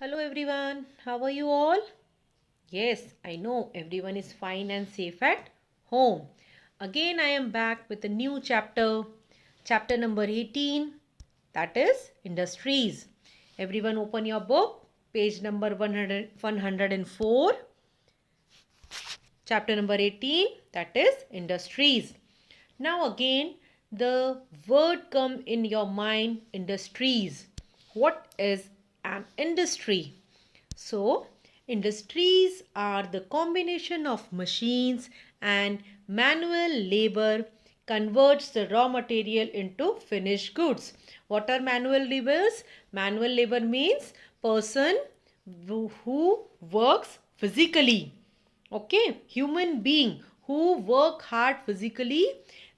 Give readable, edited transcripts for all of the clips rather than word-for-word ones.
Hello everyone, how are you all? Yes, I know everyone is fine and safe at home. Again, I am back with a new chapter, chapter number 18, that is Industries. Everyone, open your book, page number 104, chapter number 18, that is Industries. Now, again, the word come in your mind, industries. What is an industry? So, industries are the combination of machines and manual labor converts the raw material into finished goods. What are manual labors? Manual labor means person who works physically. Okay, human being who work hard physically,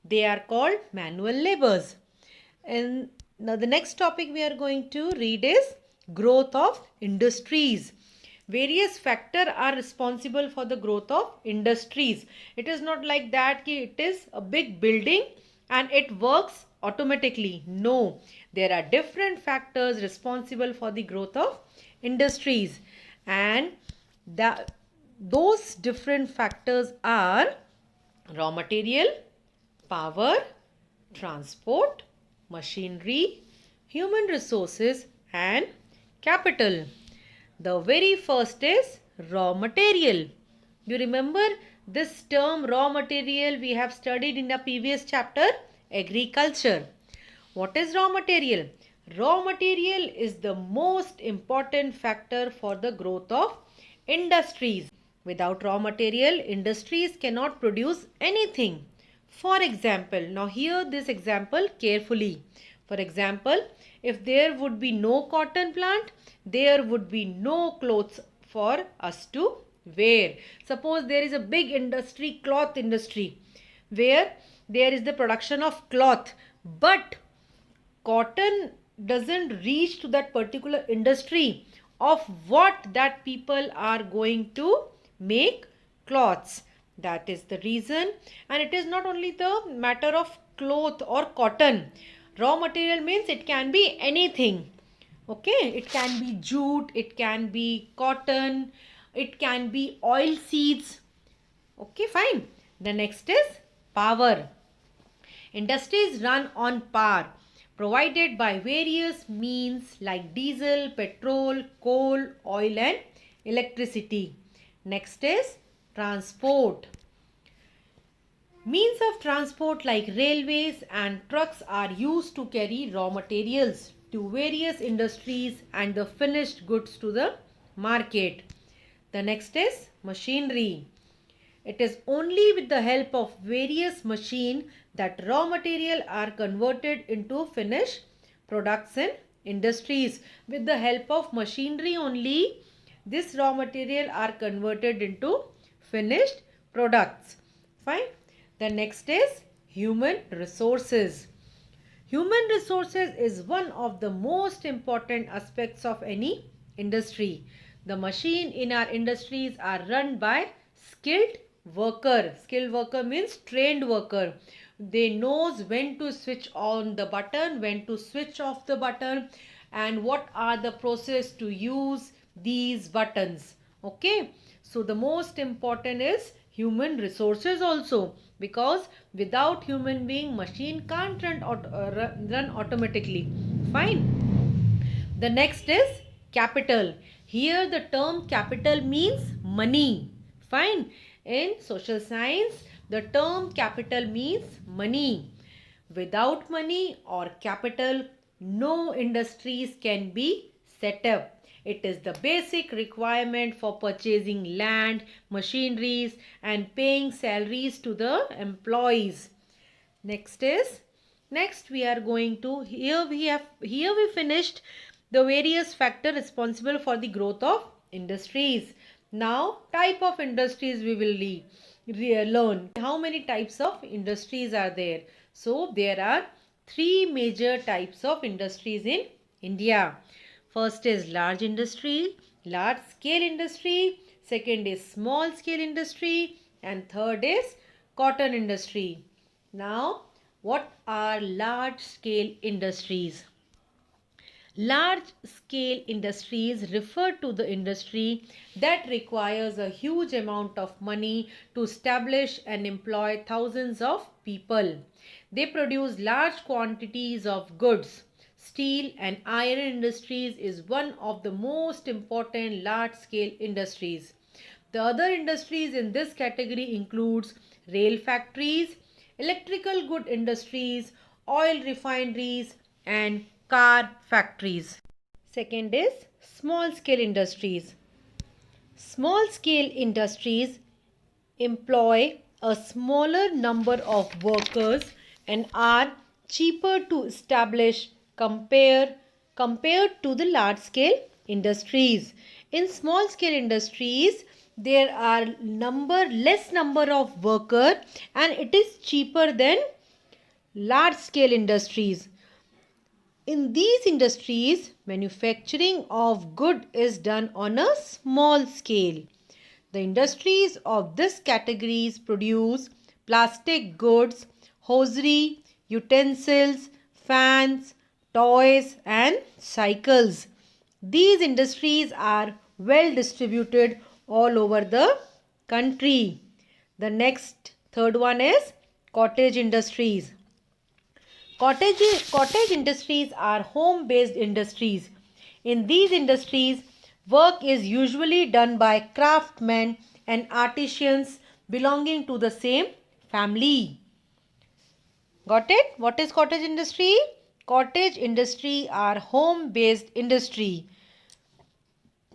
they are called manual laborers. And now the next topic we are going to read is growth of industries. Various factors are responsible for the growth of industries. It is not like that ki it is a big building and it works automatically. No, there are different factors responsible for the growth of industries, and those different factors are raw material, power, transport, machinery, human resources, and capital. The very first is raw material. You remember this term raw material we have studied in the previous chapter, agriculture. What is raw material? Raw material is the most important factor for the growth of industries. Without raw material, industries cannot produce anything. For example, now hear this example carefully. For example, if there would be no cotton plant, there would be no clothes for us to wear. Suppose there is a big industry, cloth industry, where there is the production of cloth, but cotton doesn't reach to that particular industry of what that people are going to make cloths. That is the reason. And it is not only the matter of cloth or cotton. Raw material means it can be anything. Okay, it can be jute, it can be cotton, it can be oil seeds. Okay, fine. The next is power. Industries run on power provided by various means like diesel, petrol, coal, oil, and electricity. Next is transport. Means of transport like railways and trucks are used to carry raw materials to various industries and the finished goods to the market. The next is machinery. It is only with the help of various machines that raw material are converted into finished products in industries. With the help of machinery only, this raw material are converted into finished products. Fine. The next is human resources. Human resources is one of the most important aspects of any industry. The machine in our industries are run by skilled worker. Skilled worker means trained worker. They knows when to switch on the button, when to switch off the button, and what are the process to use these buttons. Okay. So the most important is human resources also, because without human being machine can't run automatically. Fine. The next is capital. Here the term capital means money. Fine. In social science, the term capital means money. Without money or capital, no industries can be set up. It is the basic requirement for purchasing land, machineries, and paying salaries to the employees. Next we are going to here we finished the various factors responsible for the growth of industries. Now type of industries we will learn. How many types of industries are there? So there are three major types of industries in India. First is large industry, large scale industry. Second is small scale industry, and third is cotton industry. Now, what are large scale industries? Large-scale industries refer to the industry that requires a huge amount of money to establish and employ thousands of people. They produce large quantities of goods. Steel and iron industries is one of the most important large-scale industries. The other industries in this category includes rail factories, electrical good industries, oil refineries and car factories. Second is small scale industries. Small scale industries employ a smaller number of workers and are cheaper to establish compared to the large scale industries. In small scale industries there are less number of worker and it is cheaper than large scale industries. In these industries, manufacturing of good is done on a small scale. The industries of this categories produce plastic goods, hosiery, utensils, fans, toys and cycles. These industries are well distributed all over the country. The next third one is cottage industries. Cottage industries are home-based industries. In these industries, work is usually done by craftsmen and artisans belonging to the same family. Got it? What is cottage industry? Cottage industry are home-based industry.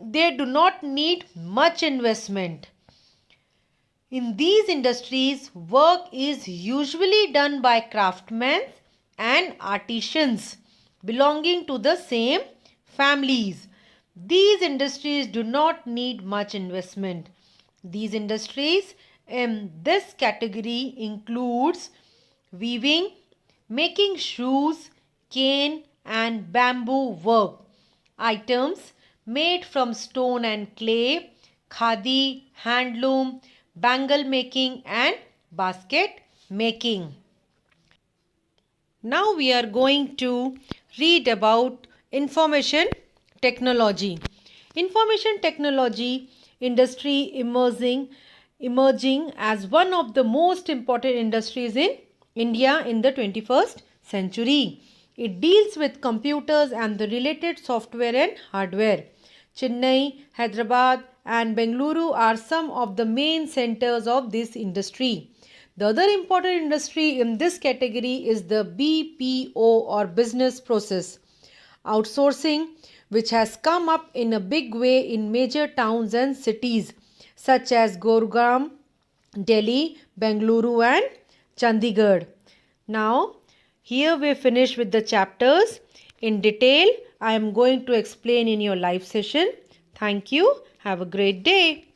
They do not need much investment. In these industries, work is usually done by craftsmen and artisans belonging to the same families. These industries do not need much investment. These industries in this category includes weaving, making shoes, cane and bamboo work, items made from stone and clay, khadi, handloom, bangle making and basket making. Now we are going to read about information technology. Information technology industry emerging as one of the most important industries in India in the 21st century. It deals with computers and the related software and hardware. Chennai, Hyderabad and Bengaluru are some of the main centers of this industry. The other important industry in this category is the BPO or business process outsourcing, which has come up in a big way in major towns and cities such as Gurugram, Delhi, Bengaluru and Chandigarh. Now, here we finish with the chapters. In detail, I am going to explain in your live session. Thank you. Have a great day.